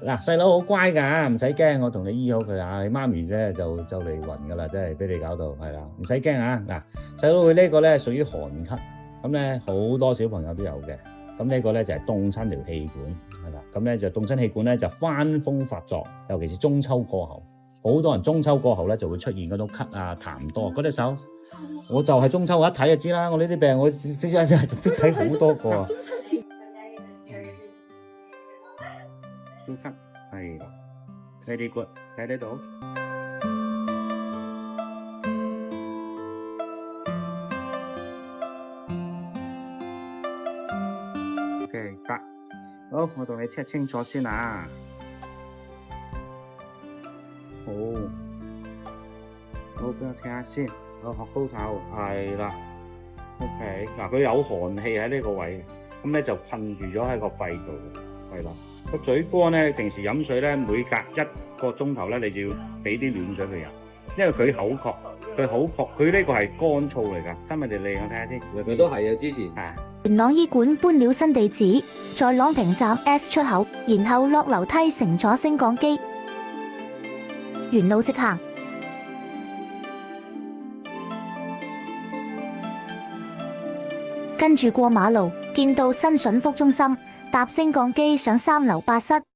嗱，細佬好乖㗎，唔使驚，我同你醫好佢啊！你媽咪啫就嚟暈㗎啦，真係俾你搞到係啦，唔使驚啊！嗱，細佬佢呢個咧屬於寒咳，咁咧好多小朋友都有嘅。咁呢個咧就係凍親條氣管係啦，咁咧就凍親氣管咧就翻風發作，尤其是中秋過後，好多人中秋過後咧就會出現嗰種咳啊痰多。嗰隻手我就係中秋，我一睇就知啦，我呢啲病我即真係都睇好多個啊。中咳係啦 ，very good， 睇得到。OK， 得，好，我同你 check 清楚先啊。好，好，俾我睇下先。我學高頭係啦。OK， 嗱，佢有寒氣喺呢個位，咁咧就困住咗喺個肺度，係啦。個嘴乾咧，平時飲水咧，每隔1個鐘頭咧，你就要俾啲暖水佢飲，因為佢口渴，佢呢個係乾燥嚟㗎。今日你嚟我睇下先，佢都係啊，之前啊。元朗醫館搬了新地址，在朗屏站 F 出口，然後落樓梯乘坐升降機，沿路直行。跟住過馬路，見到新筍福中心，搭升降機上3樓8室。